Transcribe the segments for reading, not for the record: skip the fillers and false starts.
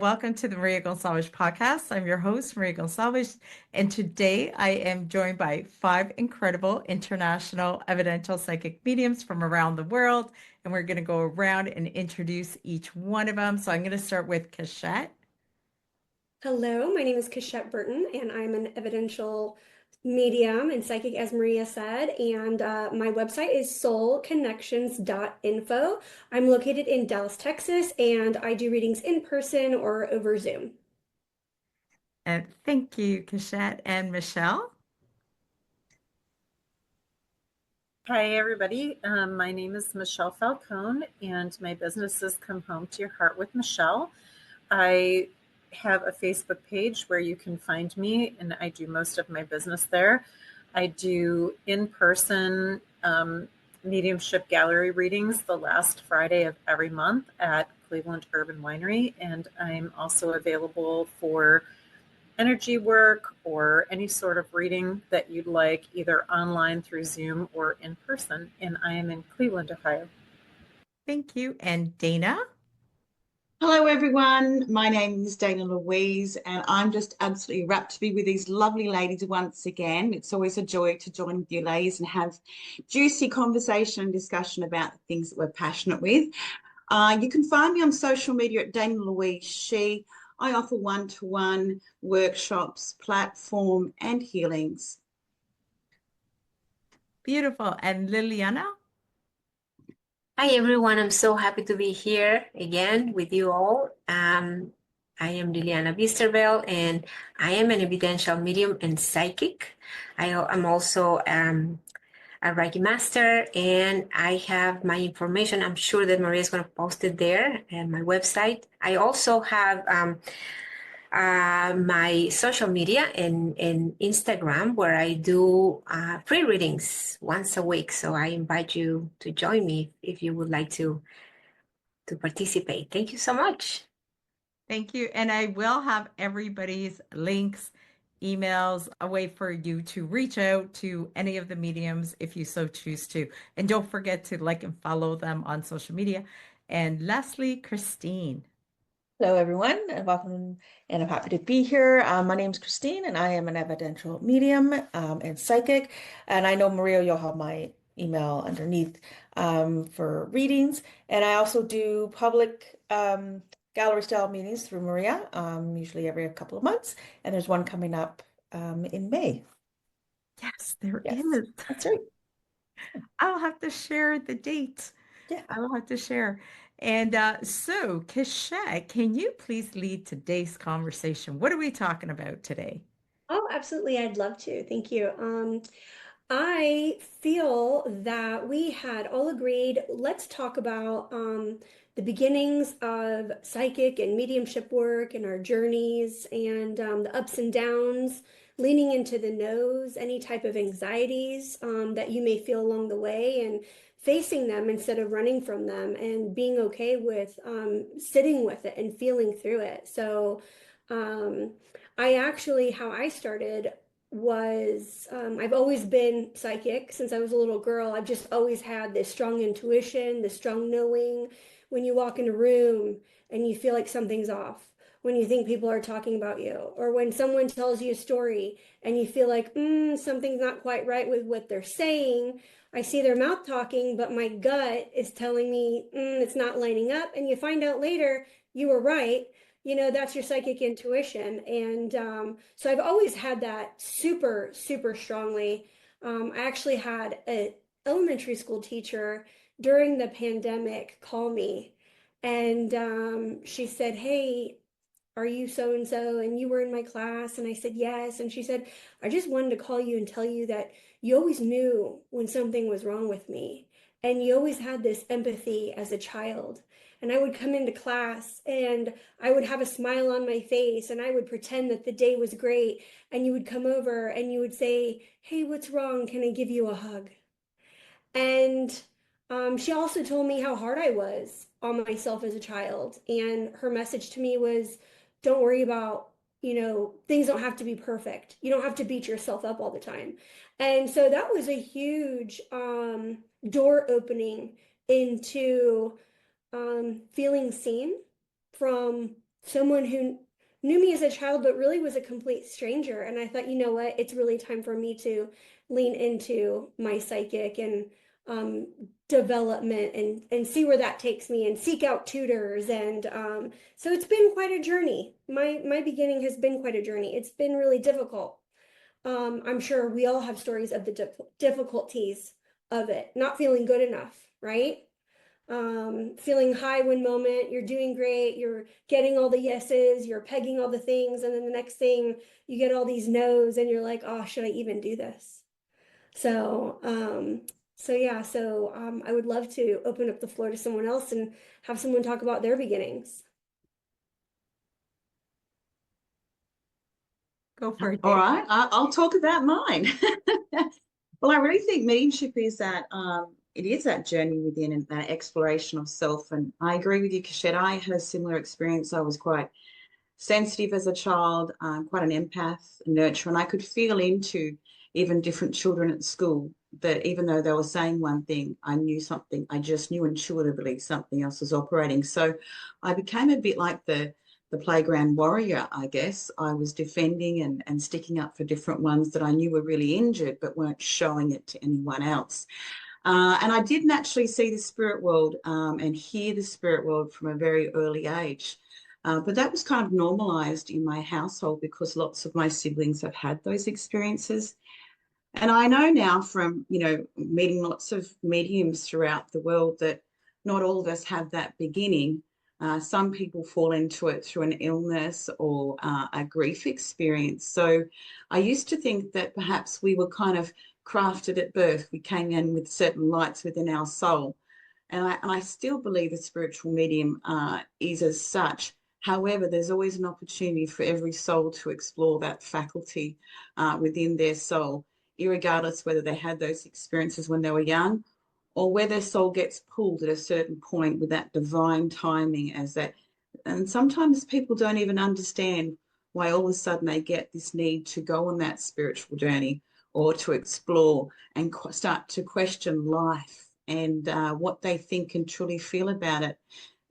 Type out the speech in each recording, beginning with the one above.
Welcome to the Maria Gonçalves podcast. I'm your host, Maria Gonçalves, and today I am joined by five incredible international evidential psychic mediums from around the world, and we're going to go around and introduce each one of them. So I'm going to start with Cachette. Hello, my name is Cachette Burton, and I'm an evidential medium and psychic, as Maria said. And my website is soulconnections.info. I'm located in Dallas, Texas, and I do readings in person or over Zoom. And thank you, Cachette and Michelle. Hi, everybody. My name is Michelle Falcone, and my business is Come Home to Your Heart with Michelle. I have a Facebook page where you can find me, and I do most of my business there. I do in-person mediumship gallery readings the last Friday of every month at Cleveland Urban Winery, and I'm also available for energy work or any sort of reading that you'd like, either online through Zoom or in person. And I am in Cleveland, Ohio. Thank you. And Dana. Hello, everyone. My name is Dana Louise, and I'm just absolutely rapt to be with these lovely ladies once again. It's always a joy to join with you ladies and have juicy conversation and discussion about the things that we're passionate with. You can find me on social media at Dana Louise She. I offer one-to-one workshops, platform, and healings. Beautiful. And Liliana. Hi everyone, I'm so happy to be here again with you all. I am Liliana Bisterveld and I am an evidential medium and psychic. I'm also a Reiki master, and I have my information. I'm sure that Maria is going to post it there and my website. I also have my social media and Instagram, where I do free readings once a week. So I invite you to join me if you would like to participate. Thank you so much. Thank you. And I will have everybody's links, emails, a way for you to reach out to any of the mediums if you so choose to. And don't forget to like and follow them on social media. And lastly, Christine. Hello, everyone, and welcome. And I'm happy to be here. My name is Christine, and I am an evidential medium and psychic. And I know, Maria, you'll have my email underneath for readings. And I also do public gallery style meetings through Maria, usually every couple of months. And there's one coming up in May. Yes, there Yes, is. that's right. I'll have to share the date. Yeah. I will have to share. And so, Keshe, can you please lead today's conversation? What are we talking about today? Oh, absolutely. I'd love to. Thank you. I feel that we had all agreed, let's talk about the beginnings of psychic and mediumship work and our journeys and the ups and downs, leaning into the no's, any type of anxieties that you may feel along the way, and facing them instead of running from them, and being okay with sitting with it and feeling through it. So um, how I started was I've always been psychic since I was a little girl. I've just always had this strong intuition, this strong knowing when you walk in a room and you feel like something's off, when you think people are talking about you, or when someone tells you a story and you feel like something's not quite right with what they're saying. I see their mouth talking, but my gut is telling me it's not lining up. And you find out later you were right. That's your psychic intuition. And so I've always had that super, super strongly. I actually had an elementary school teacher during the pandemic call me, and she said, "Hey, are you so and so?" And you were in my class. And I said, "Yes." And she said, "I just wanted to call you and tell you that you always knew when something was wrong with me. And you always had this empathy as a child." And I would come into class and I would have a smile on my face and I would pretend that the day was great. And you would come over and you would say, "Hey, what's wrong? Can I give you a hug?" And she also told me how hard I was on myself as a child. And her message to me was, don't worry about, things don't have to be perfect. You don't have to beat yourself up all the time. And so that was a huge door opening into feeling seen from someone who knew me as a child, but really was a complete stranger. And I thought, you know what? It's really time for me to lean into my psychic and um, development and see where that takes me and seek out tutors. And so it's been quite a journey. My beginning has been quite a journey. It's been really difficult. I'm sure we all have stories of the difficulties of it, not feeling good enough, right? Feeling high one moment, you're doing great, you're getting all the yeses, you're pegging all the things, and then the next thing you get all these no's, and you're like, oh, should I even do this? So, I would love to open up the floor to someone else and have someone talk about their beginnings. Go for it, All Dave. right, I'll talk about mine. Well, I really think mediumship is that it is that journey within and that exploration of self. And I agree with you, Kashette. I had a similar experience. I was quite sensitive as a child, quite an empath, a nurturer, and I could feel into even different children at school that even though they were saying one thing, I knew something. I just knew intuitively something else was operating. So I became a bit like the playground warrior, I guess. I was defending and sticking up for different ones that I knew were really injured but weren't showing it to anyone else. And I did naturally see the spirit world and hear the spirit world from a very early age. But that was kind of normalized in my household because lots of my siblings have had those experiences. And I know now from, meeting lots of mediums throughout the world that not all of us have that beginning. Some people fall into it through an illness or a grief experience. So I used to think that perhaps we were kind of crafted at birth. We came in with certain lights within our soul. And I still believe the spiritual medium is as such. However, there's always an opportunity for every soul to explore that faculty within their soul, irregardless whether they had those experiences when they were young or where their soul gets pulled at a certain point with that divine timing as that. And sometimes people don't even understand why all of a sudden they get this need to go on that spiritual journey or to explore and start to question life and what they think and truly feel about it.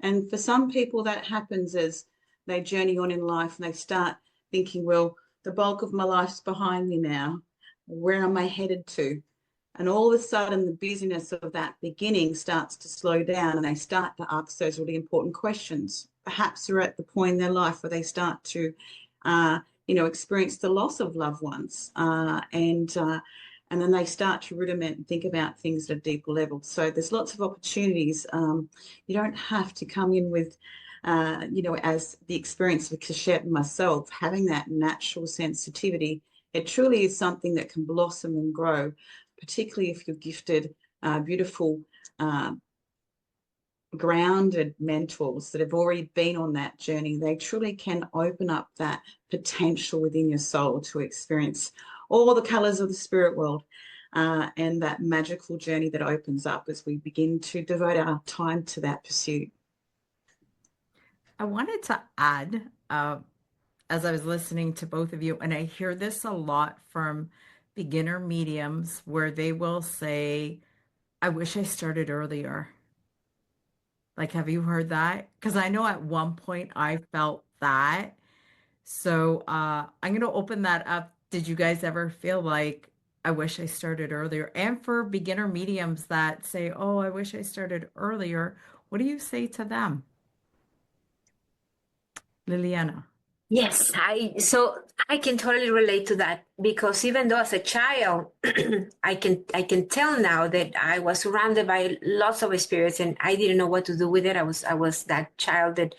And for some people, that happens as they journey on in life and they start thinking, well, the bulk of my life's behind me now. Where am I headed to? And all of a sudden, the busyness of that beginning starts to slow down and they start to ask those really important questions. Perhaps they're at the point in their life where they start to, experience the loss of loved ones. And then they start to ruminate and think about things at a deeper level. So there's lots of opportunities. You don't have to come in with, as the experience with Kashette and myself, having that natural sensitivity. It truly is something that can blossom and grow, particularly if you're gifted beautiful, grounded mentors that have already been on that journey. They truly can open up that potential within your soul to experience all the colors of the spirit world and that magical journey that opens up as we begin to devote our time to that pursuit. I wanted to add, as I was listening to both of you, and I hear this a lot from beginner mediums where they will say, I wish I started earlier. Like, have you heard that? Because I know at one point I felt that. So I'm going to open that up. Did you guys ever feel like, I wish I started earlier? And for beginner mediums that say, oh, I wish I started earlier, what do you say to them? Liliana. Yes, I can totally relate to that because even though as a child, I can tell now that I was surrounded by lots of experience and I didn't know what to do with it. I was that child that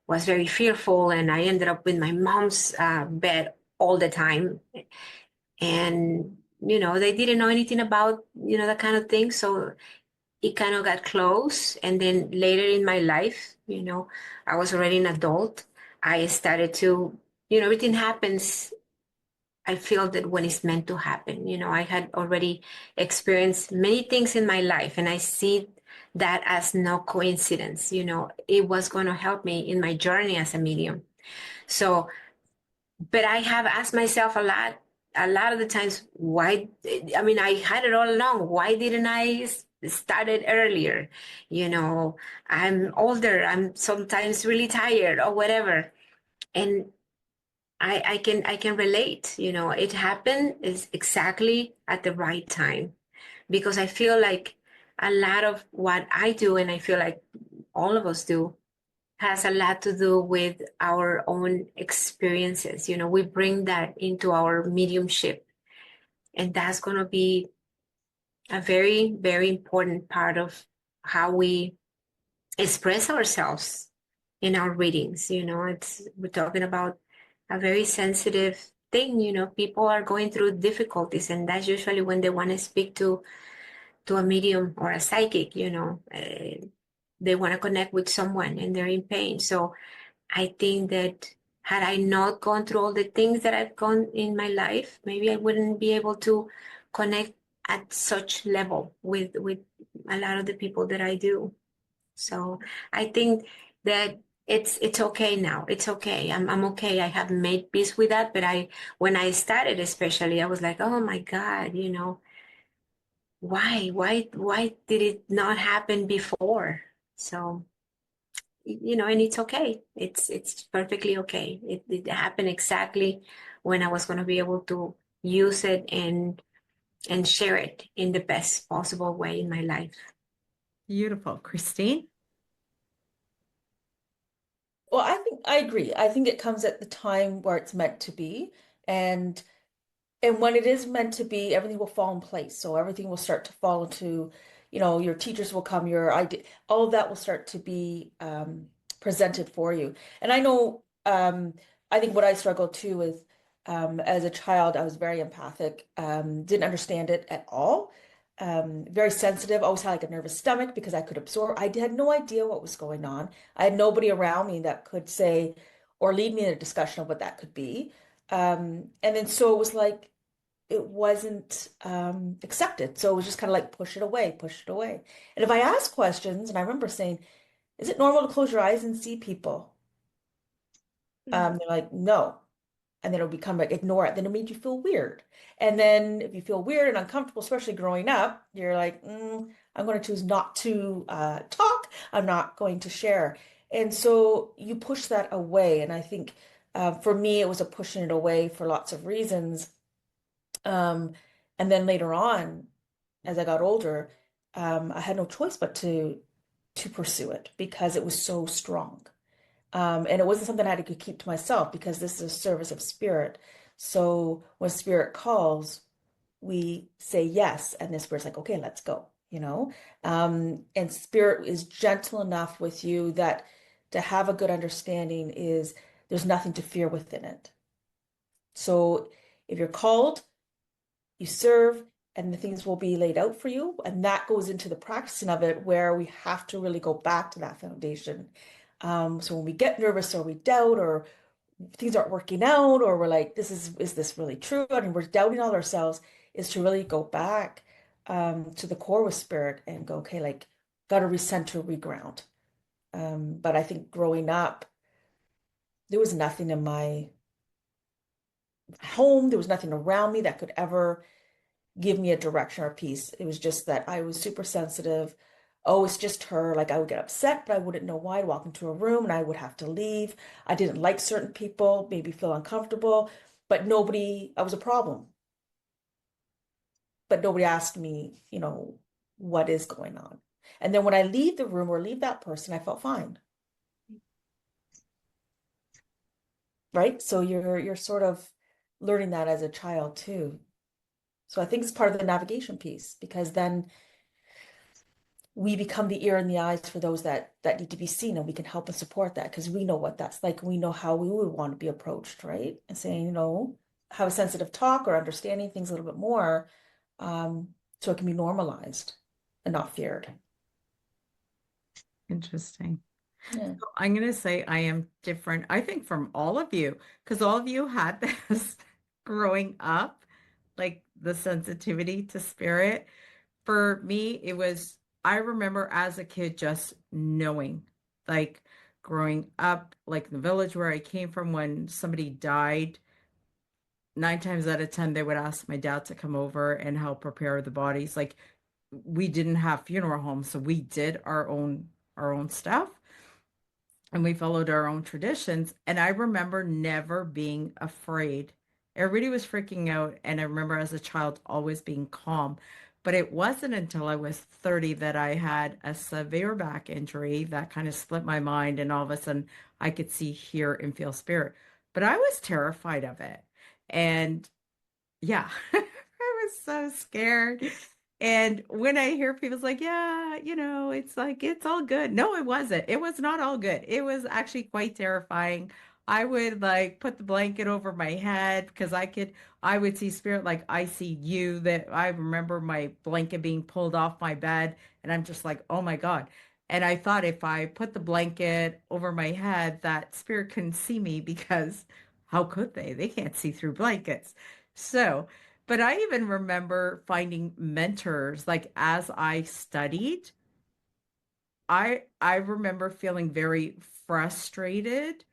was very fearful, and I ended up with my mom's bed all the time. And they didn't know anything about that kind of thing, so it kind of got close. And then later in my life, I was already an adult. I started to, everything happens. I feel that when it's meant to happen, I had already experienced many things in my life, and I see that as no coincidence. It was going to help me in my journey as a medium. So, but I have asked myself a lot of the times, why? I mean, I had it all along. Why didn't I started earlier. I'm older, I'm sometimes really tired or whatever. And I can relate. It happened is exactly at the right time, because I feel like a lot of what I do, and I feel like all of us do, has a lot to do with our own experiences. We bring that into our mediumship, and that's going to be a very, very important part of how we express ourselves in our readings. We're talking about a very sensitive thing. People are going through difficulties, and that's usually when they want to speak to a medium or a psychic. They want to connect with someone and they're in pain. So I think that had I not gone through all the things that I've gone in my life, maybe I wouldn't be able to connect at such level with a lot of the people that I do. So I think that it's okay now. It's okay. I'm okay. I have made peace with that. But when I started, especially, I was like, oh my God, why did it not happen before? So, and it's okay. It's perfectly okay. It happened exactly when I was going to be able to use it and share it in the best possible way in my life. Beautiful. Christine? Well, I agree. I think it comes at the time where it's meant to be. And when it is meant to be, everything will fall in place. So everything will start to fall into, your teachers will come, your idea, all of that will start to be presented for you. And I know, I think what I struggled too with as a child, I was very empathic, didn't understand it at all. Very sensitive, always had like a nervous stomach because I could absorb. I had no idea what was going on. I had nobody around me that could say or lead me in a discussion of what that could be. And then so it was like it wasn't accepted. So it was just kind of like push it away, push it away. And if I ask questions, and I remember saying, is it normal to close your eyes and see people? They're like, no. And then it'll become like, ignore it. Then it made you feel weird. And then if you feel weird and uncomfortable, especially growing up, you're like, I'm going to choose not to talk. I'm not going to share. And so you push that away. And I think for me, it was a pushing it away for lots of reasons. Um, and then later on, as I got older, I had no choice but to pursue it because it was so strong. And it wasn't something I had to keep to myself because this is a service of spirit. So when spirit calls, we say yes, and the spirit's like, okay, let's go. And spirit is gentle enough with you that to have a good understanding is there's nothing to fear within it. So if you're called, you serve, and the things will be laid out for you. And that goes into the practicing of it, where we have to really go back to that foundation. So when we get nervous or we doubt or things aren't working out, or we're like, is this really true? And we're doubting all ourselves, is to really go back to the core with spirit and go, okay, like, got to recenter, reground. But I think growing up, there was nothing in my home, there was nothing around me that could ever give me a direction or peace. It was just that I was super sensitive. Oh, it's just her. Like I would get upset, but I wouldn't know why. I'd walk into a room and I would have to leave. I didn't like certain people, maybe feel uncomfortable, but I was a problem. But nobody asked me, what is going on. And then when I leave the room or leave that person, I felt fine. Right? So you're sort of learning that as a child too. So I think it's part of the navigation piece, because then we become the ear and the eyes for those that need to be seen, and we can help and support that because we know what that's like. We know how we would want to be approached, right? And saying, have a sensitive talk or understanding things a little bit more, so it can be normalized and not feared. Interesting. Yeah. So I'm going to say I am different, I think, from all of you, because all of you had this growing up, like the sensitivity to spirit. For me, I remember as a kid just knowing, like growing up, like the village where I came from, when somebody died, 9 times out of 10, they would ask my dad to come over and help prepare the bodies. Like we didn't have funeral homes, so we did our own stuff and we followed our own traditions. And I remember never being afraid. Everybody was freaking out. And I remember as a child always being calm. But it wasn't until I was 30 that I had a severe back injury that kind of split my mind. And all of a sudden I could see, hear, and feel spirit. But I was terrified of it. And yeah, I was so scared. And when I hear people's like, yeah, it's like, it's all good. No, it wasn't. It was not all good. It was actually quite terrifying. I would like put the blanket over my head because I would see spirit like I see you, that I remember my blanket being pulled off my bed. And I'm just like, oh my God. And I thought if I put the blanket over my head, that spirit couldn't see me because how could they? They can't see through blankets. So, but I even remember finding mentors like as I studied, I remember feeling very frustrated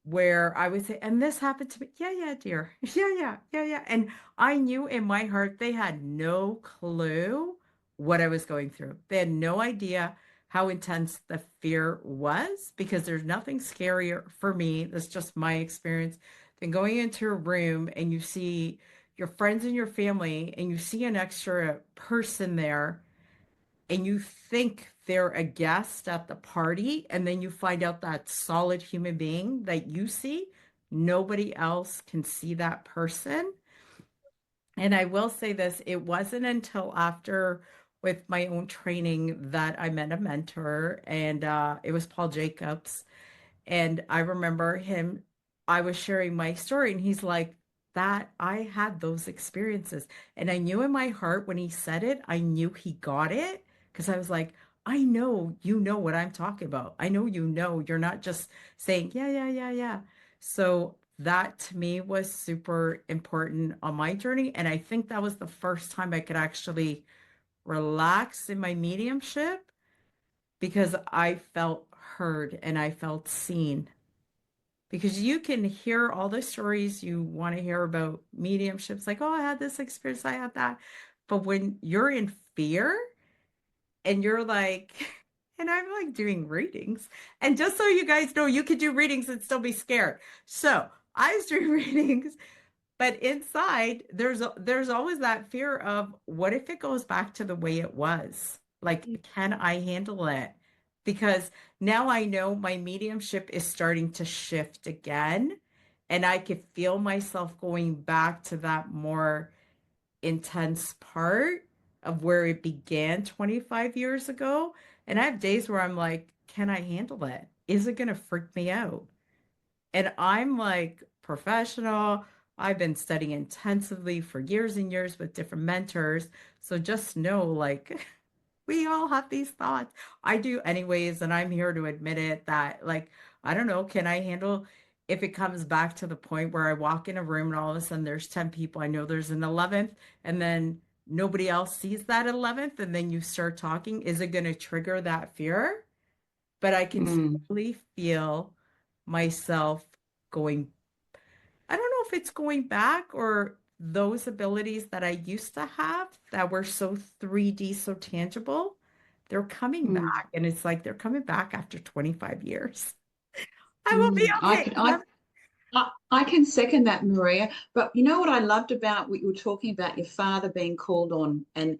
where I would say, and this happened to me. Yeah, yeah, dear. Yeah, yeah, yeah, yeah. And I knew in my heart they had no clue what I was going through. They had no idea how intense the fear was because there's nothing scarier for me. That's just my experience than going into a room and you see your friends and your family and you see an extra person there and you think they're a guest at the party, and then you find out that solid human being that you see, nobody else can see that person. And I will say this, it wasn't until after with my own training that I met a mentor, and it was Paul Jacobs. And I remember him, I was sharing my story, and he's like, that I had those experiences. And I knew in my heart when he said it, I knew he got it because I was like, I know you know what I'm talking about. I know you're not just saying, yeah, yeah, yeah, yeah. So that to me was super important on my journey. And I think that was the first time I could actually relax in my mediumship because I felt heard and I felt seen. Because you can hear all the stories you want to hear about mediumships, like, oh, I had this experience, I had that. But when you're in fear and you're like, and I'm like doing readings. And just so you guys know, you could do readings and still be scared. So I was doing readings, but inside there's always that fear of what if it goes back to the way it was? Like, can I handle it? Because now I know my mediumship is starting to shift again, and I could feel myself going back to that more intense part of where it began 25 years ago. And I have days where I'm like, can I handle it? Is it going to freak me out? And I'm like professional. I've been studying intensively for years and years with different mentors. So just know, like, we all have these thoughts. I do anyways, and I'm here to admit it that, like, I don't know, can I handle if it comes back to the point where I walk in a room and all of a sudden there's 10 people, I know there's an 11th, and then nobody else sees that 11th, and then you start talking, is it going to trigger that fear? But I can Mm. slowly feel myself going. I don't know if it's going back or those abilities that I used to have that were so 3D, so tangible, they're coming Mm. back. And it's like they're coming back after 25 years. I will be Mm. I okay. can I can second that, Maria. But you know what I loved about what you were talking about, your father being called on. And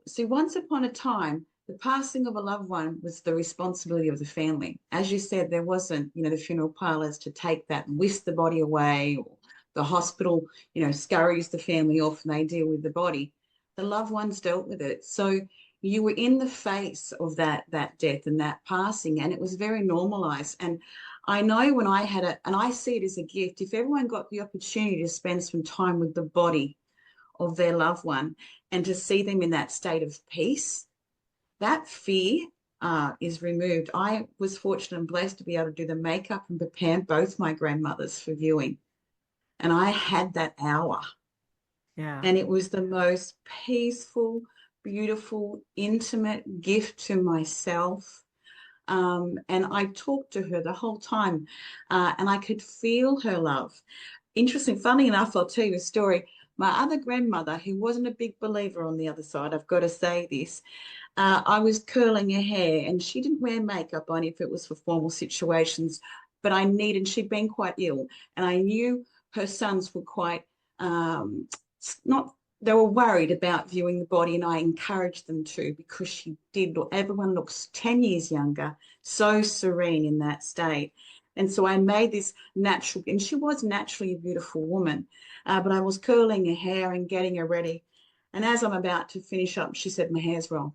see, once upon a time, the passing of a loved one was the responsibility of the family. As you said, there wasn't, the funeral parlors to take that and whisk the body away, or the hospital, scurries the family off and they deal with the body. The loved ones dealt with it. So you were in the face of that death and that passing, and it was very normalized. And I know when I had it, and I see it as a gift, if everyone got the opportunity to spend some time with the body of their loved one and to see them in that state of peace, that fear is removed. I was fortunate and blessed to be able to do the makeup and prepare both my grandmothers for viewing. And I had that hour, Yeah. and it was the most peaceful, beautiful, intimate gift to myself. And I talked to her the whole time, and I could feel her love. Interesting, funny enough, I'll tell you a story. my other grandmother, who wasn't a big believer on the other side, I've got to say this, I was curling her hair and she didn't wear makeup on if it was for formal situations, but she'd been quite ill, and I knew her sons were quite, not, they were worried about viewing the body, and I encouraged them to, because she did look, everyone looks 10 years younger, so serene in that state. And so I made this natural, and she was naturally a beautiful woman, but I was curling her hair and getting her ready. And as I'm about to finish up, she said, my hair's wrong.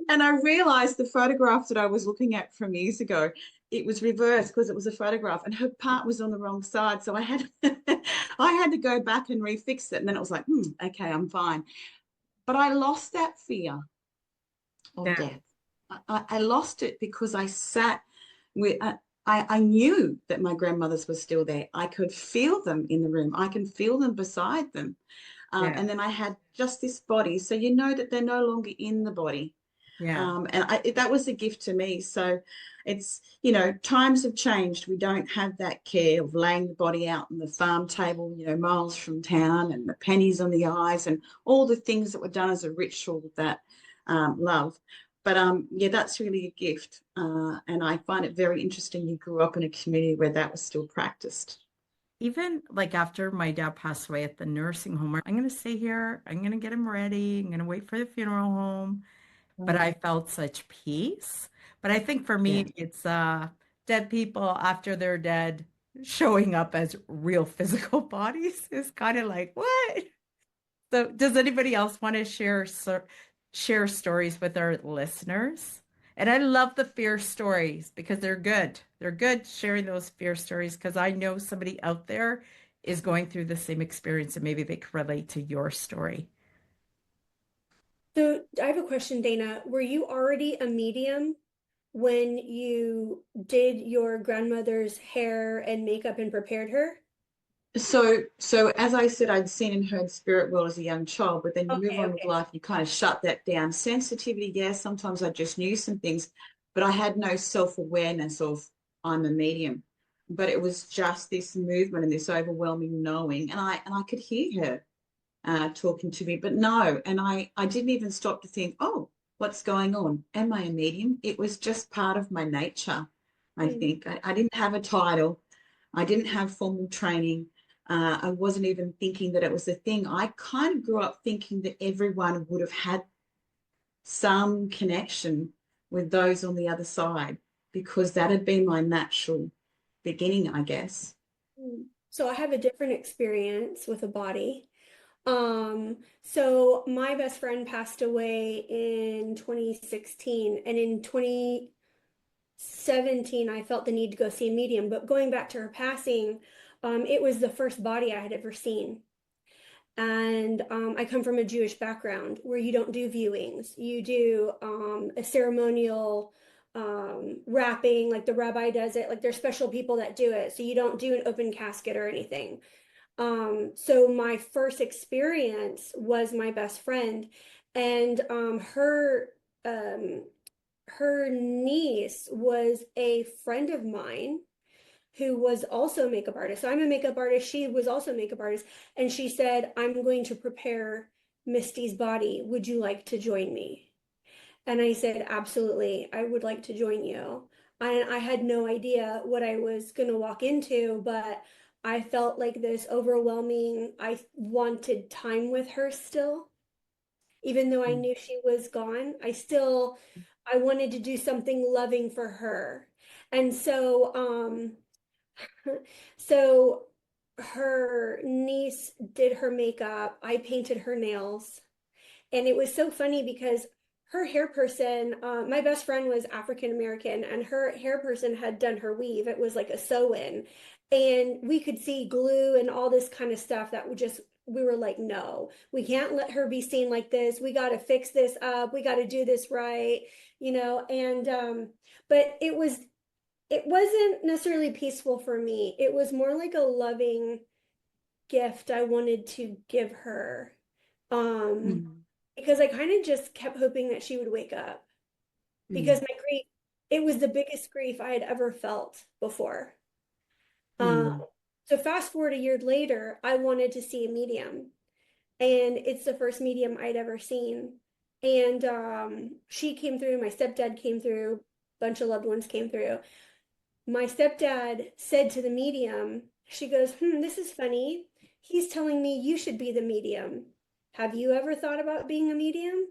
And I realized the photograph that I was looking at from years ago, it was reversed because it was a photograph and her part was on the wrong side. So I had I had to go back and refix it. And then it was like, okay, I'm fine. But I lost that fear of Yeah. death. I lost it because I sat with, I knew that my grandmothers were still there. I could feel them in the room. I can feel them beside them. Yeah. And then I had just this body. So you know that they're no longer in the body. Yeah. That was a gift to me. So it's, you know, times have changed. We don't have that care of laying the body out on the farm table, you know, miles from town, and the pennies on the eyes and all the things that were done as a ritual that love. But yeah, that's really a gift. And I find it very interesting you grew up in a community where that was still practiced. Even like after my dad passed away at the nursing home, I'm going to stay here. I'm going to get him ready. I'm going to wait for the funeral home. But I felt such peace. But I think for Yeah. me, it's dead people after they're dead showing up as real physical bodies is kind of like, what? So does anybody else want to share stories with our listeners? And I love the fear stories because they're good. They're good sharing those fear stories because I know somebody out there is going through the same experience and maybe they can relate to your story. So I have a question, Dana. Were you already a medium when you did your grandmother's hair and makeup and prepared her? So as I said, I'd seen and heard spirit world as a young child, but then you move Okay, on with okay. life, you kind of shut that down. Sensitivity, yes, sometimes I just knew some things, but I had no self-awareness of I'm a medium. But it was just this movement and this overwhelming knowing, and I could hear her talking to me, but no, and I didn't even stop to think, oh, what's going on? Am I a medium? It was just part of my nature. I Hmm. think I didn't have a title, I didn't have formal training. I wasn't even thinking that it was a thing. I kind of grew up thinking that everyone would have had some connection with those on the other side because that had been my natural beginning, I guess. Hmm. So I have a different experience with a body. So my best friend passed away in 2016, and in 2017 I felt the need to go see a medium. But going back to her passing, it was the first body I had ever seen. And I come from a Jewish background where you don't do viewings. You do a ceremonial wrapping, like the rabbi does it. Like there's special people that do it. So you don't do an open casket or anything. So my first experience was my best friend, and um, her niece was a friend of mine who was also a makeup artist. So I'm a makeup artist. She was also a makeup artist. And she said, I'm going to prepare Misty's body. Would you like to join me? And I said, absolutely. I would like to join you. I had no idea what I was going to walk into, but I felt like this overwhelming, I wanted time with her still. Even though I knew she was gone, I wanted to do something loving for her. And so her niece did her makeup. I painted her nails. And it was so funny because her hair person, my best friend was African American, and her hair person had done her weave. It was like a sew-in. And we could see glue and all this kind of stuff that would just, we were like, no, we can't let her be seen like this. We got to fix this up. We got to do this right, but it wasn't necessarily peaceful for me. It was more like a loving gift I wanted to give her. Um, Mm. because I kind of just kept hoping that she would wake up because Mm. my grief, it was the biggest grief I had ever felt before. Mm. Um, So fast forward a year later, I wanted to see a medium, and it's the first medium I'd ever seen. And she came through, my stepdad came through, a bunch of loved ones came through. My stepdad said to the medium, she goes, this is funny. He's telling me you should be the medium. Have you ever thought about being a medium?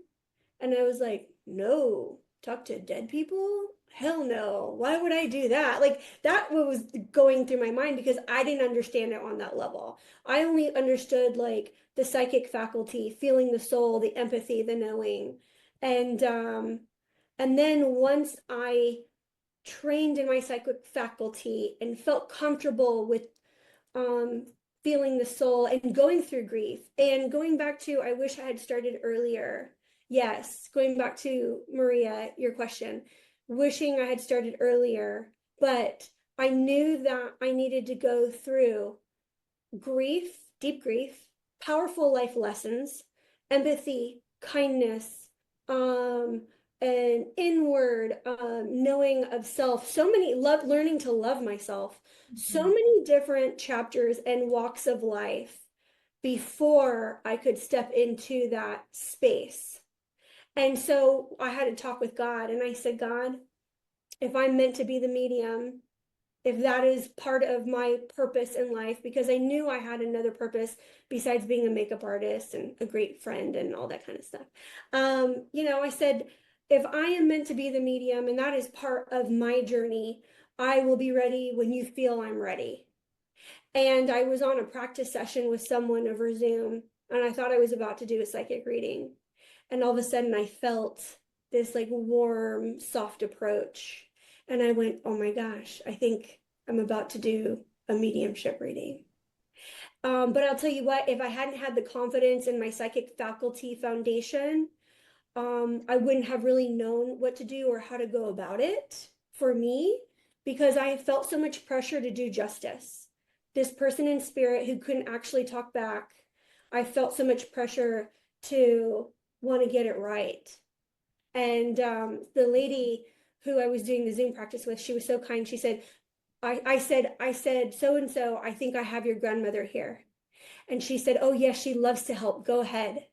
And I was like, no, talk to dead people? Hell no. Why would I do that? Like, that was going through my mind because I didn't understand it on that level. I only understood like the psychic faculty, feeling the soul, the empathy, the knowing. And then once I trained in my psychic faculty and felt comfortable with um, feeling the soul and going through grief and going back to, I wish I had started earlier. Yes, going back to Maria, your question, wishing I had started earlier, but I knew that I needed to go through grief, deep grief, powerful life lessons, empathy, kindness, an inward knowing of self, so many learning to love myself, so many different chapters and walks of life before I could step into that space. And so I had to talk with God, and I said, God, if I'm meant to be the medium, if that is part of my purpose in life, because I knew I had another purpose besides being a makeup artist and a great friend and all that kind of stuff. I said, if I am meant to be the medium and that is part of my journey, I will be ready when you feel I'm ready. And I was on a practice session with someone over Zoom, and I thought I was about to do a psychic reading. And all of a sudden I felt this like warm, soft approach. And I went, oh my gosh, I think I'm about to do a mediumship reading. But I'll tell you what, if I hadn't had the confidence in my psychic faculty foundation, I wouldn't have really known what to do or how to go about it for me, because I felt so much pressure to do justice. This person in spirit who couldn't actually talk back, I felt so much pressure to want to get it right. And the lady who I was doing the Zoom practice with, she was so kind. She said, I said, so and so, I think I have your grandmother here. And she said, oh yes, she loves to help. Go ahead.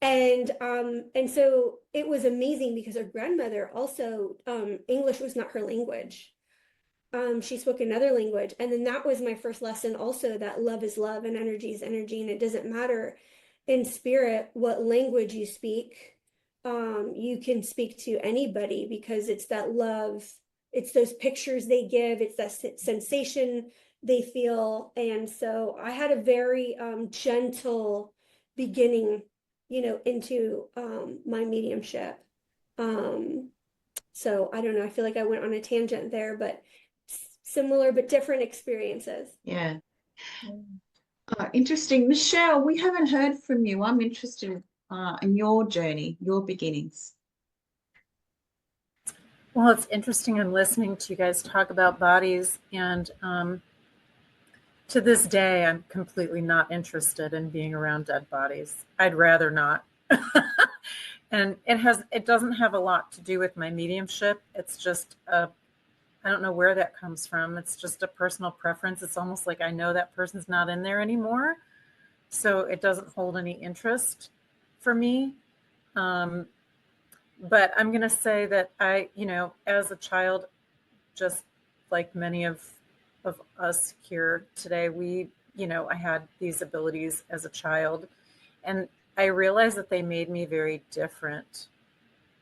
And so it was amazing because her grandmother also, English was not her language. She spoke another language. And then that was my first lesson also, that love is love and energy is energy. And it doesn't matter in spirit what language you speak. You can speak to anybody because it's that love, it's those pictures they give, it's that sensation they feel. And so I had a very gentle beginning, into my mediumship. So I don't know, I feel like I went on a tangent there, but similar but different experiences. Yeah. Interesting. Michelle, we haven't heard from you. I'm interested in your journey, your beginnings. Well, it's interesting. I'm listening to you guys talk about bodies, and to this day, I'm completely not interested in being around dead bodies. I'd rather not. And it doesn't have a lot to do with my mediumship. It's just I don't know where that comes from. It's just a personal preference. It's almost like I know that person's not in there anymore, so it doesn't hold any interest for me. But I'm going to say that I, as a child, just like many of us here today, I had these abilities as a child, and I realized that they made me very different.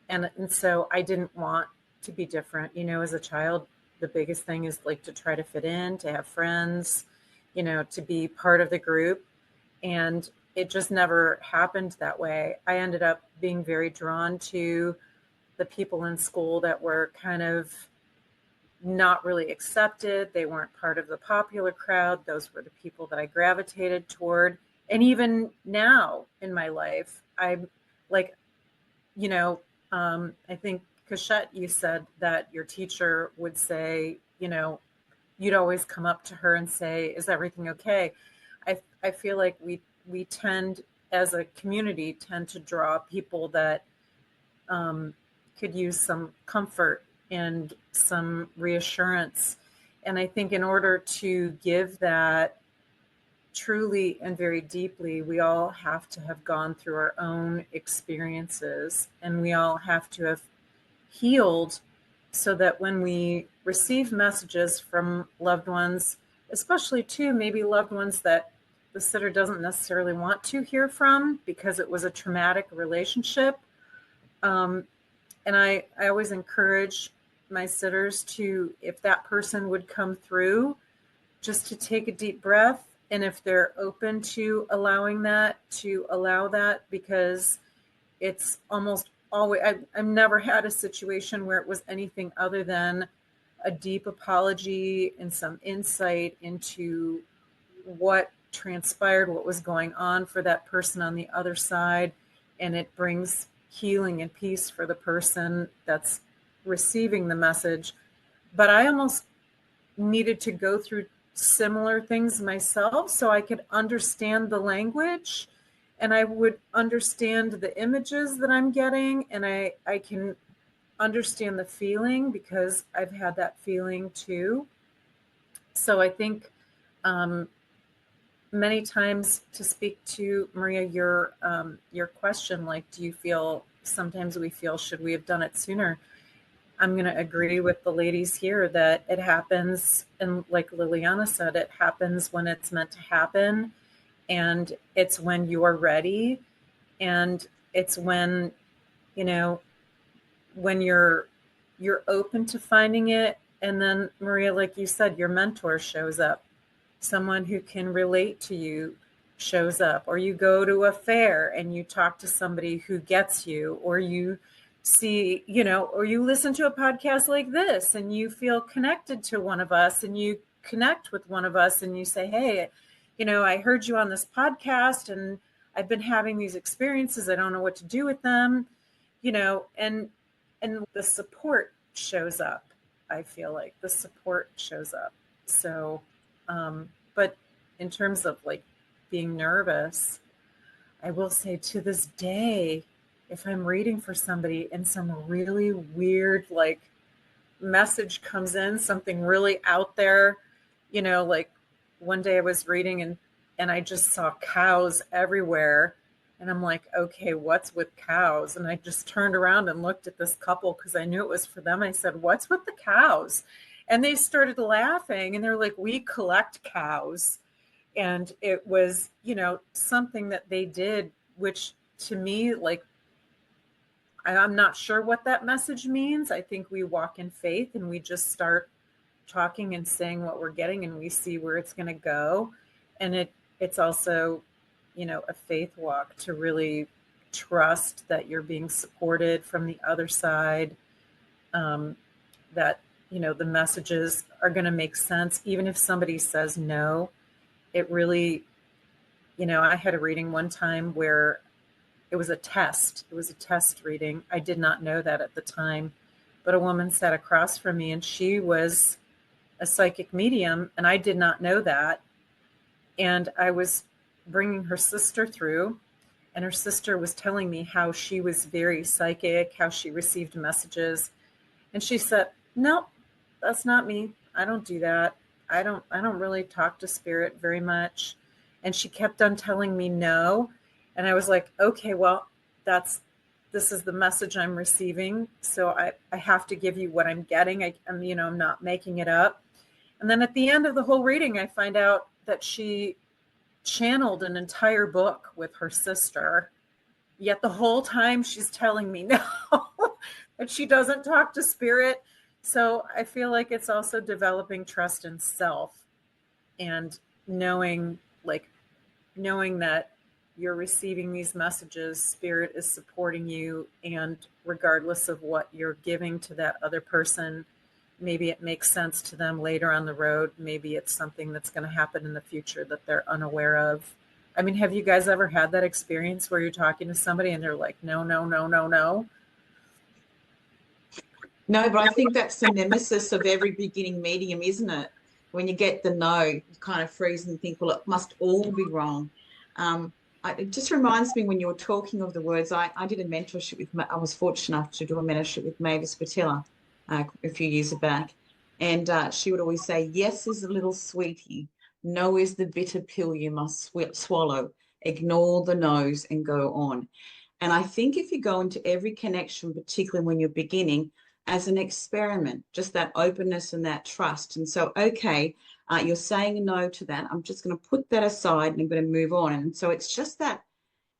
And so I didn't want to be different. As a child, the biggest thing is like to try to fit in, to have friends, to be part of the group. And it just never happened that way. I ended up being very drawn to the people in school that were kind of not really accepted. They weren't part of the popular crowd. Those were the people that I gravitated toward. And even now in my life, I'm like, I think, Cachette, you said that your teacher would say, you'd always come up to her and say, is everything okay? I feel like we tend, as a community, to draw people that could use some comfort and some reassurance. And I think in order to give that truly and very deeply, we all have to have gone through our own experiences, and we all have to have healed, so that when we receive messages from loved ones, especially too maybe loved ones that the sitter doesn't necessarily want to hear from because it was a traumatic relationship, and I always encourage my sitters to, if that person would come through, just to take a deep breath. And if they're open to allowing that, to allow that, because it's almost always, I've never had a situation where it was anything other than a deep apology and some insight into what transpired, what was going on for that person on the other side. And it brings healing and peace for the person that's receiving the message. But I almost needed to go through similar things myself so I could understand the language, and I would understand the images that I'm getting, and I can understand the feeling because I've had that feeling too. So I think many times, to speak to Maria, your question, like, do you feel, sometimes we feel, should we have done it sooner? I'm going to agree with the ladies here that it happens, and like Liliana said, it happens when it's meant to happen, and it's when you're ready, and it's when, you know, when you're open to finding it. And then, Maria, like you said, your mentor shows up, someone who can relate to you shows up, or you go to a fair and you talk to somebody who gets you, or you see, you know, or you listen to a podcast like this and you feel connected to one of us, and you connect with one of us and you say, hey, you know, I heard you on this podcast and I've been having these experiences. I don't know what to do with them, you know, and the support shows up. I feel like the support shows up. So, but in terms of like being nervous, I will say to this day, if I'm reading for somebody and some really weird like message comes in, something really out there, you know, like one day I was reading and I just saw cows everywhere. And I'm like, okay, what's with cows? And I just turned around and looked at this couple because I knew it was for them. I said, what's with the cows? And they started laughing and they're like, we collect cows. And it was, you know, something that they did, which to me, like, I'm not sure what that message means. I think we walk in faith and we just start talking and saying what we're getting, and we see where it's going to go. And it's also, you know, a faith walk to really trust that you're being supported from the other side, that, you know, the messages are going to make sense. Even if somebody says no, it really, you know, I had a reading one time where it was a test. It was a test reading. I did not know that at the time, but a woman sat across from me and she was a psychic medium, and I did not know that. And I was bringing her sister through, and her sister was telling me how she was very psychic, how she received messages. And she said, no, that's not me. I don't do that. I don't really talk to spirit very much. And she kept on telling me no. And I was like, okay, well, this is the message I'm receiving. So I have to give you what I'm getting. I'm, you know, I'm not making it up. And then at the end of the whole reading, I find out that she channeled an entire book with her sister. Yet the whole time she's telling me no, that she doesn't talk to spirit. So I feel like it's also developing trust in self and knowing that you're receiving these messages, spirit is supporting you, and regardless of what you're giving to that other person, maybe it makes sense to them later on the road. Maybe it's something that's going to happen in the future that they're unaware of. I mean, have you guys ever had that experience where you're talking to somebody and they're like, no, no, no, no, no? No, but I think that's the nemesis of every beginning medium, isn't it? When you get the no, you kind of freeze and think, well, it must all be wrong. It just reminds me when you were talking of the words, I did a mentorship I was fortunate enough to do a mentorship with Mavis Patilla a few years back. And she would always say, yes is a little sweetie. No is the bitter pill you must swallow. Ignore the no's and go on. And I think if you go into every connection, particularly when you're beginning, as an experiment, just that openness and that trust. And so, okay, you're saying no to that. I'm just going to put that aside and I'm going to move on. And so it's just that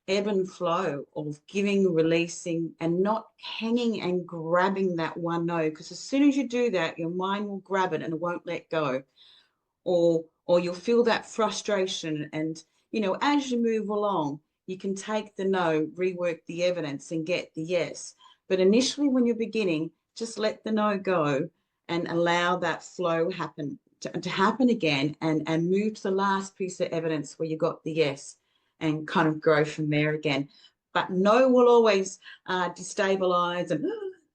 ebb and flow of giving, releasing, and not hanging and grabbing that one no. Because as soon as you do that, your mind will grab it and it won't let go. Or you'll feel that frustration. And, you know, as you move along, you can take the no, rework the evidence and get the yes. But initially, when you're beginning, just let the no go and allow that flow to happen again and move to the last piece of evidence where you got the yes and kind of grow from there again. But no will always destabilize and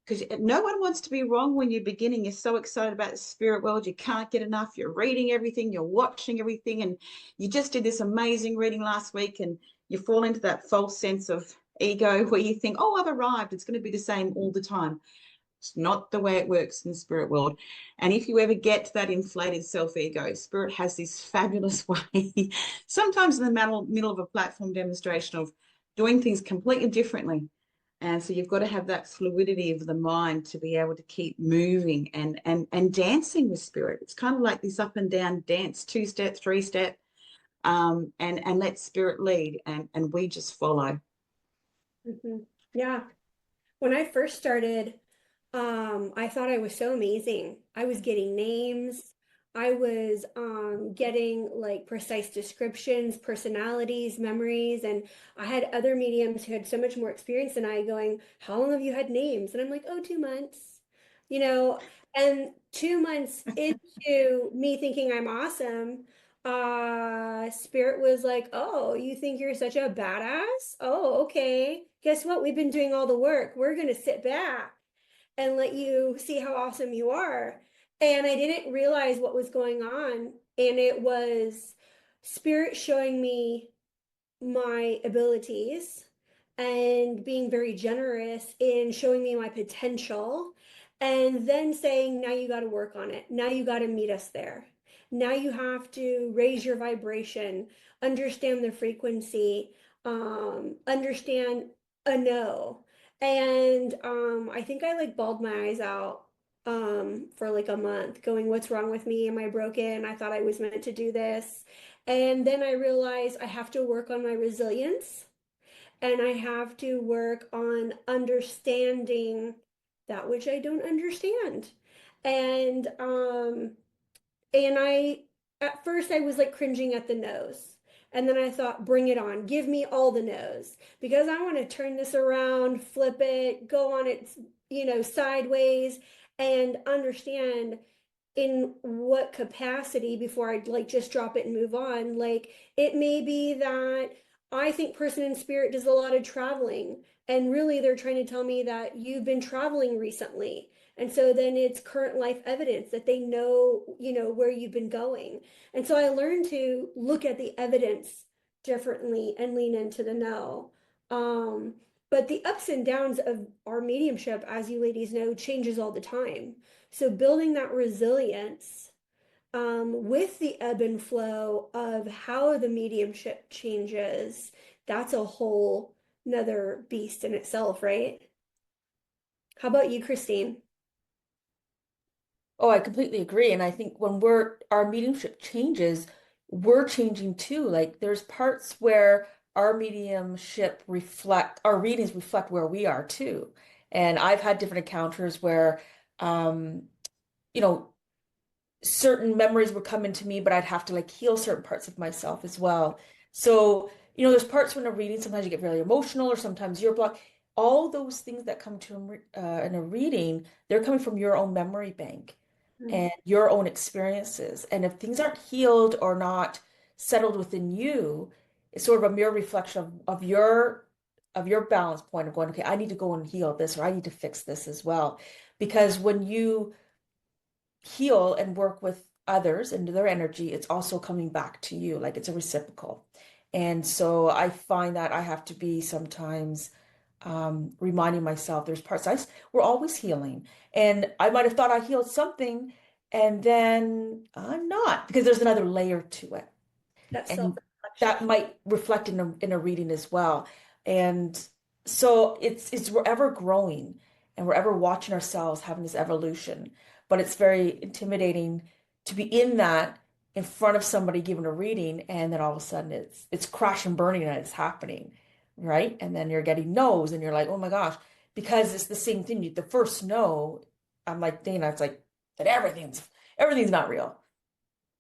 because no one wants to be wrong when you're beginning. You're so excited about the spirit world. You can't get enough. You're reading everything. You're watching everything. And you just did this amazing reading last week and you fall into that false sense of ego where you think, oh, I've arrived. It's going to be the same all the time. It's not the way it works in the spirit world. And if you ever get to that inflated self-ego, spirit has this fabulous way, sometimes in the middle of a platform demonstration of doing things completely differently. And so you've got to have that fluidity of the mind to be able to keep moving and dancing with spirit. It's kind of like this up and down dance, 2-step, 3-step, and let spirit lead and we just follow. Yeah. When I first started, I thought I was so amazing. I was getting names. I was getting like precise descriptions, personalities, memories, and I had other mediums who had so much more experience than I going, how long have you had names? And I'm like, oh, 2 months, you know, and 2 months into me thinking I'm awesome, Spirit was like, oh, you think you're such a badass? Oh, okay. Guess what? We've been doing all the work. We're gonna sit back and let you see how awesome you are. And I didn't realize what was going on. And it was Spirit showing me my abilities and being very generous in showing me my potential. And then saying, now you got to work on it. Now you got to meet us there. Now you have to raise your vibration, understand the frequency, understand a no. And I think I like bawled my eyes out for like a month, going, what's wrong with me? Am I broken? I thought I was meant to do this. And then I realized I have to work on my resilience and I have to work on understanding that which I don't understand. And I at first I was like cringing at the nose. And then I thought, bring it on. Give me all the no's because I want to turn this around, flip it, go on its, sideways and understand in what capacity before I'd like just drop it and move on. Like it may be that I think person in spirit does a lot of traveling and really they're trying to tell me that you've been traveling recently. And so then it's current life evidence that they know, where you've been going. And so I learned to look at the evidence differently and lean into the no. But the ups and downs of our mediumship, as you ladies know, changes all the time. So building that resilience with the ebb and flow of how the mediumship changes, that's a whole another beast in itself, right? How about you, Christine? Oh, I completely agree. And I think when our mediumship changes, we're changing too. Like there's parts where our our readings reflect where we are too. And I've had different encounters where, um, you know, certain memories would come into me, but I'd have to like heal certain parts of myself as well. So, there's parts when a reading, sometimes you get really emotional or sometimes you're blocked. All those things that come to in a reading, they're coming from your own memory bank and your own experiences. And if things aren't healed or not settled within you, it's sort of a mirror reflection of your balance point of going, okay, I need to go and heal this, or I need to fix this as well. Because when you heal and work with others and their energy, it's also coming back to you, like it's a reciprocal. And so I find that I have to be sometimes reminding myself there's parts we're always healing. And I might have thought I healed something and then I'm not, because there's another layer to it. That's And self-reflection. that might reflect in a reading as well. And so we're ever growing and we're ever watching ourselves having this evolution. But it's very intimidating to be in that in front of somebody giving a reading, and then all of a sudden it's crash and burning and it's happening, right? And then you're getting no's and you're like, oh my gosh, because it's the same thing. The first no, I'm like, Dana, it's like that everything's not real.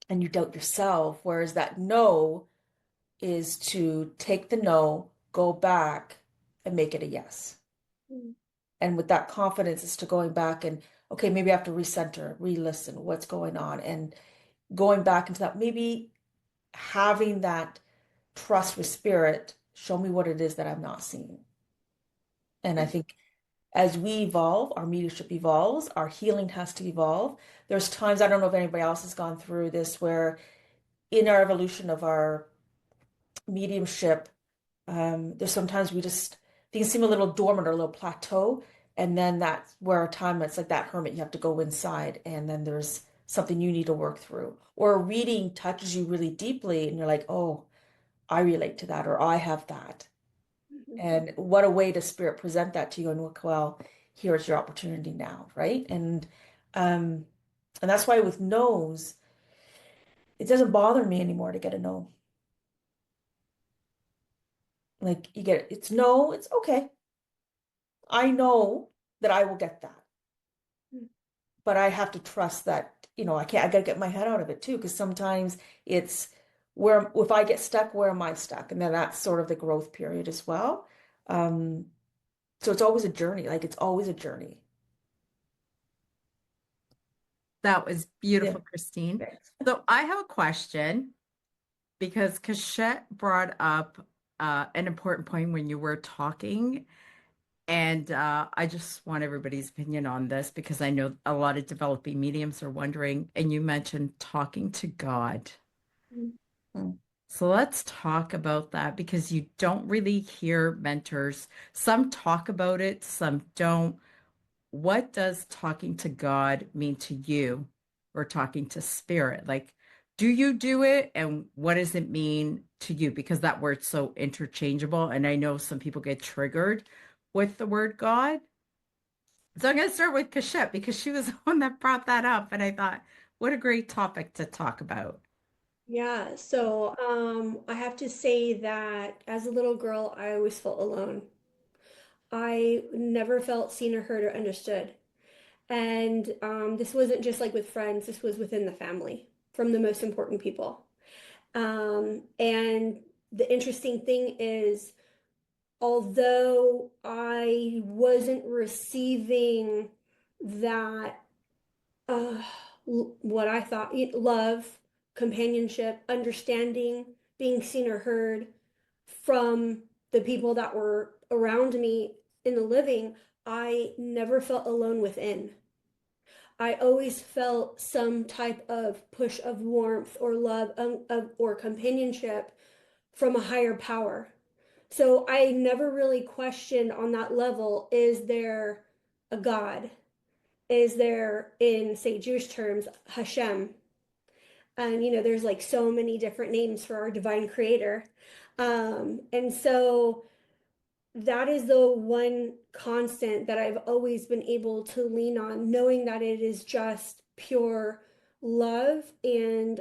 And you doubt yourself, whereas that no is to take the no, go back, and make it a yes. Mm. And with that confidence, is to going back and, okay, maybe I have to recenter, re-listen, what's going on, and going back into that, maybe having that trust with spirit, show me what it is that I'm not seeing. And I think as we evolve, our mediumship evolves, our healing has to evolve. There's times, I don't know if anybody else has gone through this, where in our evolution of our mediumship, there's sometimes things seem a little dormant or a little plateau, and then that's where a time it's like that hermit, you have to go inside, and then there's something you need to work through, or a reading touches you really deeply, and you're like, oh, I relate to that, or I have that, Mhm. and what a way to spirit present that to you, and look, well, here's your opportunity now, right? Um, and that's why with no's, it doesn't bother me anymore to get a no. Like you get it's no, it's okay. I know that I will get that, Mm. but I have to trust that, I gotta get my head out of it too, because sometimes it's where, if I get stuck, where am I stuck? And then that's sort of the growth period as well. Um, so it's always a journey, like it's always a journey. That was Yeah. beautiful, Christine. Thanks. So I have a question because Cachette brought up an important point when you were talking. And I just want everybody's opinion on this because I know a lot of developing mediums are wondering, and you mentioned talking to God. Mm. Mm. So let's talk about that because you don't really hear mentors. Some talk about it, some don't. What does talking to God mean to you or talking to spirit? Like, do you do it? And what does it mean to you? Because that word's so interchangeable. And I know some people get triggered with the word God. So I'm going to start with Cachette because she was the one that brought that up. And I thought, what a great topic to talk about. Yeah, so I have to say that as a little girl, I always felt alone. I never felt seen or heard or understood. And this wasn't just like with friends, this was within the family from the most important people. And the interesting thing is, although I wasn't receiving that, uh, what I thought, love, companionship, understanding, being seen or heard from the people that were around me in the living, I never felt alone within. I always felt some type of push of warmth or love, or companionship from a higher power. So I never really questioned on that level, is there a God? Is there, in, say, Jewish terms, Hashem? And, there's like so many different names for our divine creator. And so that is the one constant that I've always been able to lean on, knowing that it is just pure love and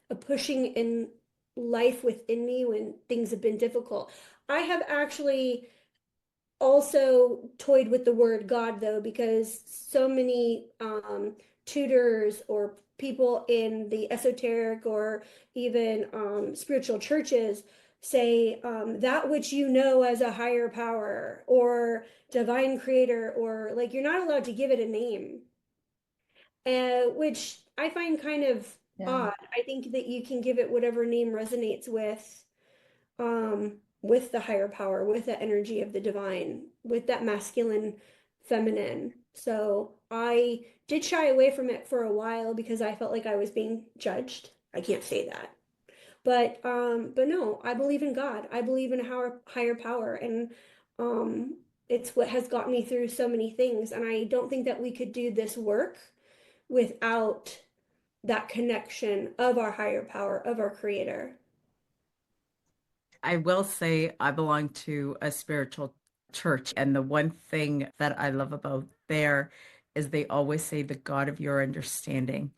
a pushing in life within me when things have been difficult. I have actually also toyed with the word God, though, because so many tutors or people in the esoteric or even spiritual churches say that which you know as a higher power or divine creator, or like you're not allowed to give it a name, which I find kind of Yeah. odd. I think that you can give it whatever name resonates with the higher power, with the energy of the divine, with that masculine, feminine. So I did shy away from it for a while because I felt like I was being judged. I can't say that. But no, I believe in God. I believe in a higher power, and um it's what has got me through so many things. And I don't think that we could do this work without that connection of our higher power, of our creator. I will say I belong to a spiritual church, and the one thing that I love about there is they always say the God of your understanding.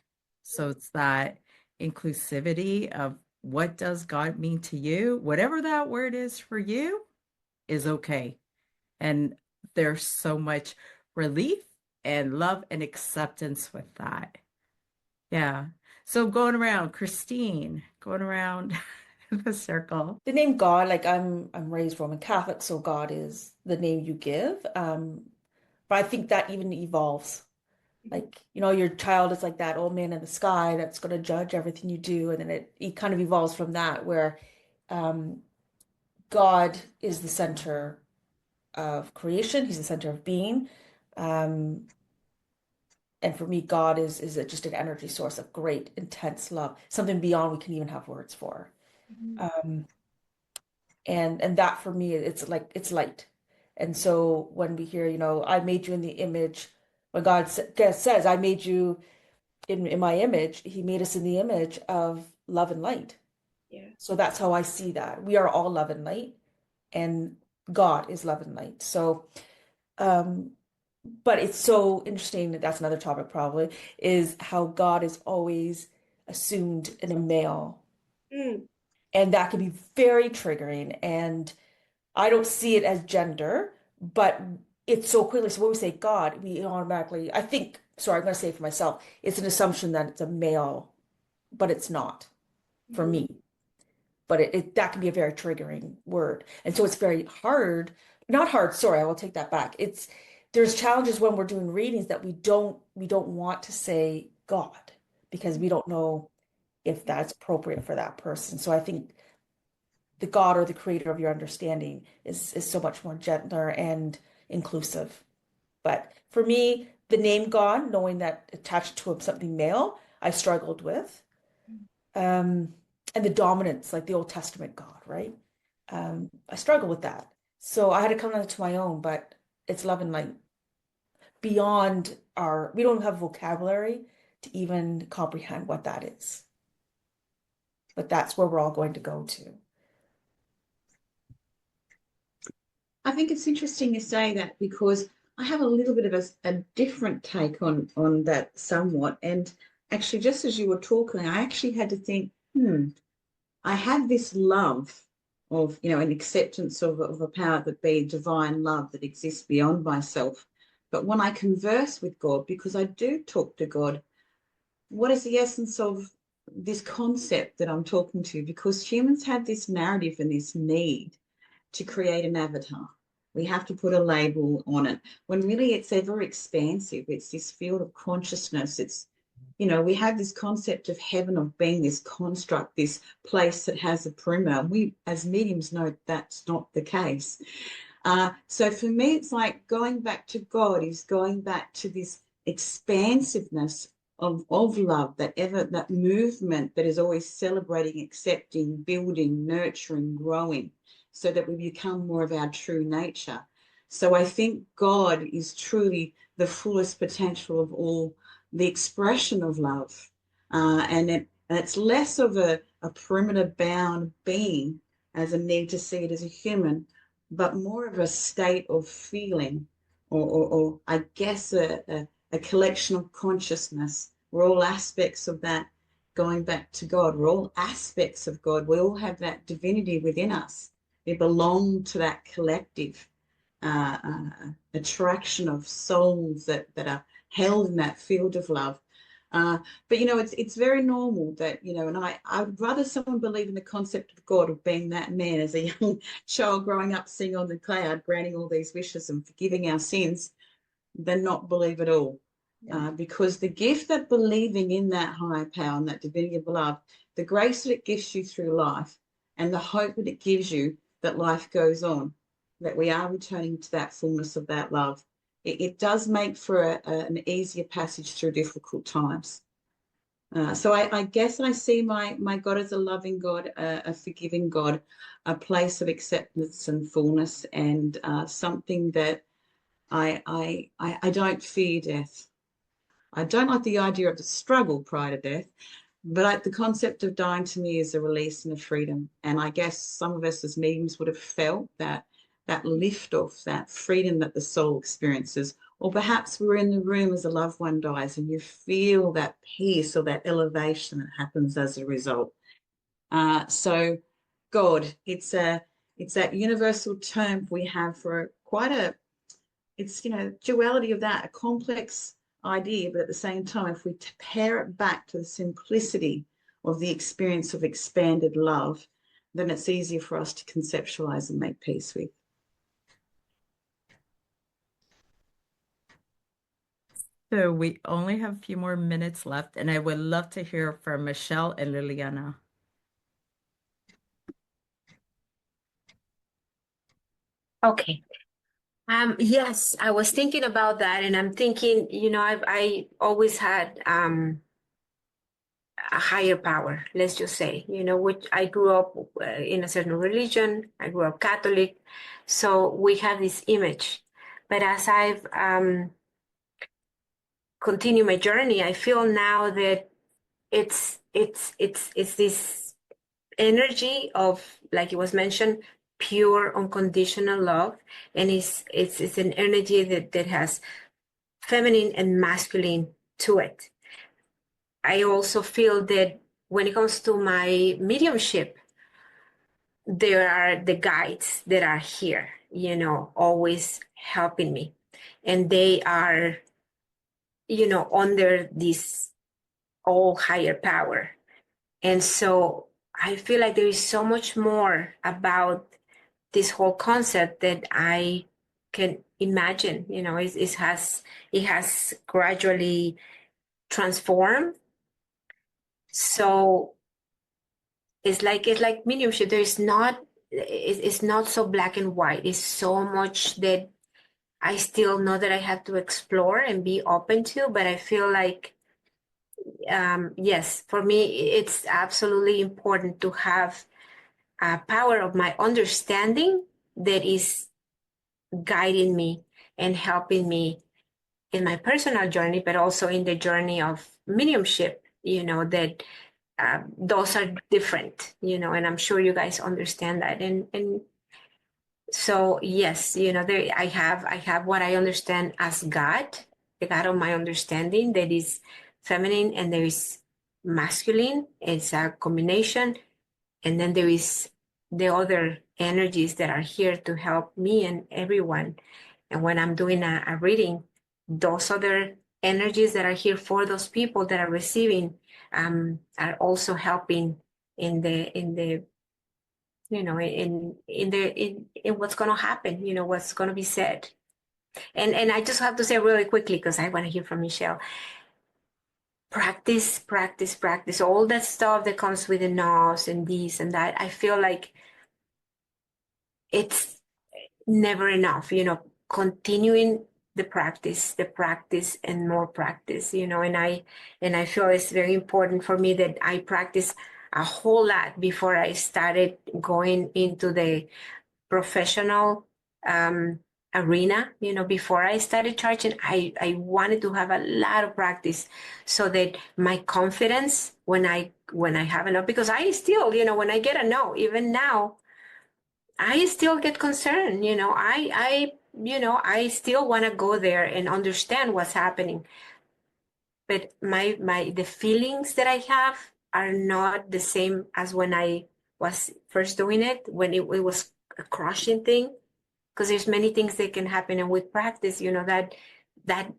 So it's that inclusivity of what does God mean to you? Whatever that word is for you is okay. And there's so much relief and love and acceptance with that. Yeah. So going around, Christine, going around the circle. The name God, like I'm raised Roman Catholic, so God is the name you give. But I think that even evolves. Like, your child is like that old man in the sky that's going to judge everything you do, and then it kind of evolves from that, where um, God is the center of creation. He's the center of being. Um, and for me, God is just an energy source of great, intense love, something beyond we can even have words for. Um, and that for me, it's like it's light. And so when we hear, I made you in the image, when God says, I made you in my image, he made us in the image of love and light. Yeah. So that's how I see that. We are all love and light, and God is love and light. So, but it's so interesting that that's another topic probably, is how God is always assumed in a male. Mm. And that can be very triggering. And I don't see it as gender, but it's so quickly. So when we say God, we automatically, I think, sorry, I'm going to say it for myself, it's an assumption that it's a male, but it's not for me. But that can be a very triggering word. And so it's very hard, not hard, sorry, I will take that back. There's challenges when we're doing readings that we don't want to say God because we don't know if that's appropriate for that person. So I think the God or the creator of your understanding is so much more gentler and inclusive. But for me, the name God, knowing that attached to him something male, I struggled with. And the dominance, like the Old Testament God, right? I struggle with that. So I had to come to my own, but it's love and light. Beyond we don't have vocabulary to even comprehend what that is. But that's where we're all going to go to. I think it's interesting you say that because I have a little bit of a different take on that somewhat. And actually, just as you were talking, I actually had to think, I have this love of, an acceptance of a power that be divine love that exists beyond myself. But when I converse with God, because I do talk to God, what is the essence of this concept that I'm talking to? Because humans have this narrative and this need to create an avatar. We have to put a label on it when really it's ever expansive. It's this field of consciousness. It's, we have this concept of heaven, of being this construct, this place that has a perimeter. We as mediums know that's not the case. So for me, it's like going back to God is going back to this expansiveness of love, that movement that is always celebrating, accepting, building, nurturing, growing, so that we become more of our true nature. So I think God is truly the fullest potential of all, the expression of love. And it's less of a perimeter-bound being as a need to see it as a human, but more of a state of feeling, or I guess a collection of consciousness. We're all aspects of that going back to God. We're all aspects of God. We all have that divinity within us. We belong to that collective attraction of souls that are held in that field of love. But it's very normal that, and I would rather someone believe in the concept of God, of being that man as a young child growing up, sitting on the cloud, granting all these wishes and forgiving our sins, than not believe at all. Yeah. Because the gift that believing in that higher power and that divinity of love, the grace that it gives you through life, and the hope that it gives you that life goes on, that we are returning to that fullness of that love, it does make for an easier passage through difficult times. So I guess I see my God as a loving God, a forgiving God, a place of acceptance and fullness, and something that I don't fear death. I don't like the idea of the struggle prior to death, but the concept of dying to me is a release and a freedom. And I guess some of us as mediums would have felt that lift off, that freedom that the soul experiences. Or perhaps we're in the room as a loved one dies and you feel that peace or that elevation that happens as a result. So God, it's that universal term we have for it's, duality of that, a complex idea, but at the same time, if we pair it back to the simplicity of the experience of expanded love, then it's easier for us to conceptualize and make peace with. So we only have a few more minutes left, and I would love to hear from Michelle and Liliana. Okay. Yes, I was thinking about that, and I'm thinking, I always had a higher power, let's just say, which I grew up in a certain religion. I grew up Catholic, so we have this image. But as I've continued my journey, I feel now that it's this energy of, like it was mentioned, pure unconditional love, and it's an energy that has feminine and masculine to it. I also feel that when it comes to my mediumship, there are the guides that are here, always helping me. And they are, under this all higher power. And so I feel like there is so much more about this whole concept that I can imagine. It has gradually transformed. So it's like mediumship. It's not so black and white. It's so much that I still know that I have to explore and be open to, but I feel like, yes, for me, it's absolutely important to have a power of my understanding that is guiding me and helping me in my personal journey, but also in the journey of mediumship, that those are different, and I'm sure you guys understand that. And so, yes, I have what I understand as God, the God of my understanding, that is feminine, and there is masculine. It's a combination. And then there is the other energies that are here to help me and everyone. And when I'm doing a reading, those other energies that are here for those people that are receiving are also helping in what's going to happen, what's going to be said. And I just have to say really quickly, because I want to hear from Michelle. Practice, practice, practice. All that stuff that comes with the nos and this and that. I feel like it's never enough, continuing the practice and more practice, and I feel it's very important for me that I practice a whole lot before I started going into the professional arena. Before I started charging, I wanted to have a lot of practice so that my confidence when I have enough, because I still, when I get a no, even now, I still get concerned. I still want to go there and understand what's happening. But the feelings that I have are not the same as when I was first doing it, when it was a crushing thing. Because there's many things that can happen, and with practice, that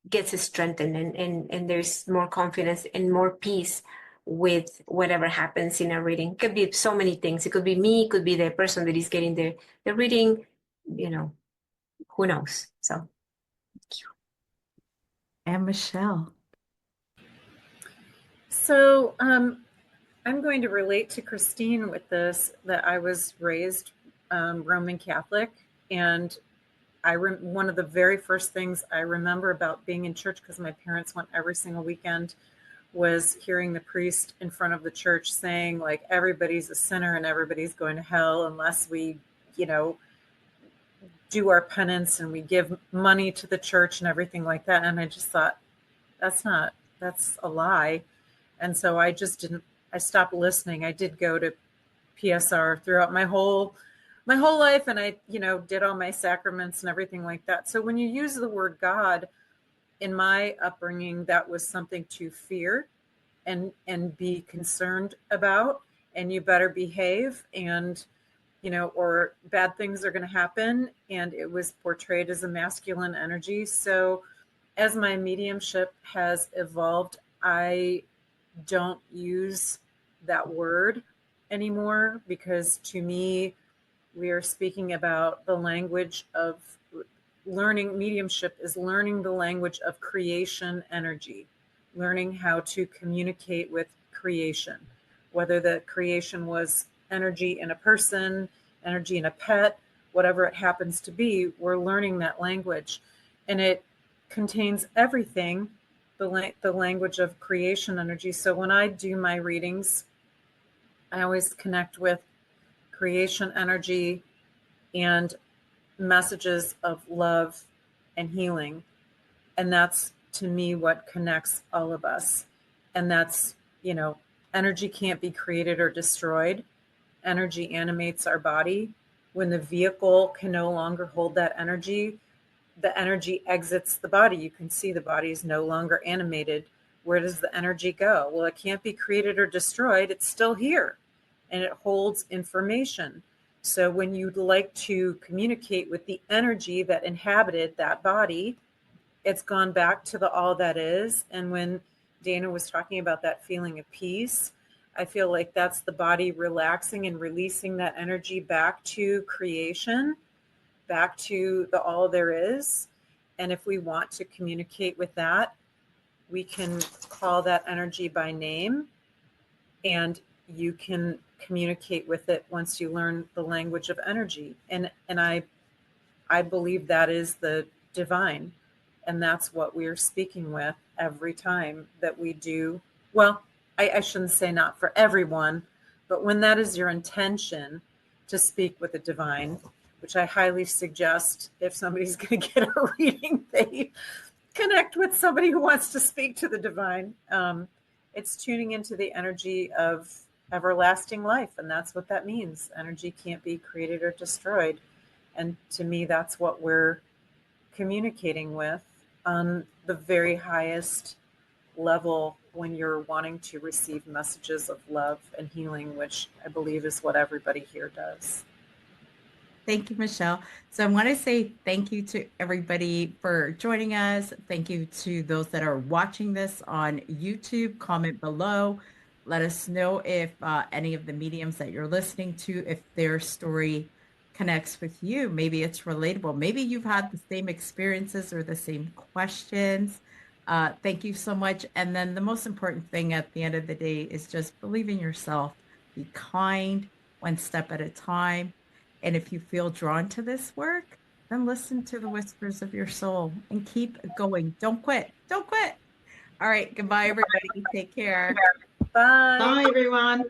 gets strengthened, and there's more confidence and more peace with whatever happens in a reading. It could be so many things. It could be me, it could be the person that is getting the reading, who knows? So thank you. And Michelle. So I'm going to relate to Christine with this, that I was raised Roman Catholic, and one of the very first things I remember about being in church, because my parents went every single weekend, was hearing the priest in front of the church saying, like, everybody's a sinner and everybody's going to hell unless we, do our penance and we give money to the church and everything like that. And I just thought, That's a lie. And so I just didn't, I stopped listening. I did go to PSR throughout my whole life, and I, did all my sacraments and everything like that. So when you use the word God, in my upbringing, that was something to fear and be concerned about, and you better behave, and or bad things are going to happen. And it was portrayed as a masculine energy. So as my mediumship has evolved, I don't use that word anymore, because to me, we are speaking about the language of learning. Mediumship is learning the language of creation energy, learning how to communicate with creation, whether the creation was energy in a person, energy in a pet, whatever it happens to be. We're learning that language, and it contains everything, the language of creation energy. So when I do my readings, I always connect with creation energy and messages of love and healing. And that's, to me, what connects all of us. And that's, energy can't be created or destroyed. Energy animates our body. When the vehicle can no longer hold that energy, the energy exits the body. You can see the body is no longer animated. Where does the energy go? Well, it can't be created or destroyed. It's still here, and it holds information. So when you'd like to communicate with the energy that inhabited that body, it's gone back to the all that is. And when Dana was talking about that feeling of peace, I feel like that's the body relaxing and releasing that energy back to creation, back to the all there is. And if we want to communicate with that, we can call that energy by name, and you can communicate with it once you learn the language of energy. And I believe that is the divine, and that's what we're speaking with every time that we do. Well, I shouldn't say not for everyone, but when that is your intention to speak with the divine, which I highly suggest, if somebody's going to get a reading, they connect with somebody who wants to speak to the divine. It's tuning into the energy of everlasting life, and that's what that means. Energy can't be created or destroyed. And to me, that's what we're communicating with on the very highest level when you're wanting to receive messages of love and healing, which I believe is what everybody here does. Thank you, Michelle. So I want to say thank you to everybody for joining us. Thank you to those that are watching this on YouTube. Comment below. Let us know if any of the mediums that you're listening to, if their story connects with you. Maybe it's relatable. Maybe you've had the same experiences or the same questions. Thank you so much. And then the most important thing at the end of the day is just believe in yourself. Be kind, one step at a time. And if you feel drawn to this work, then listen to the whispers of your soul and keep going. Don't quit. Don't quit. All right. Goodbye, everybody. Take care. Bye. Bye, everyone.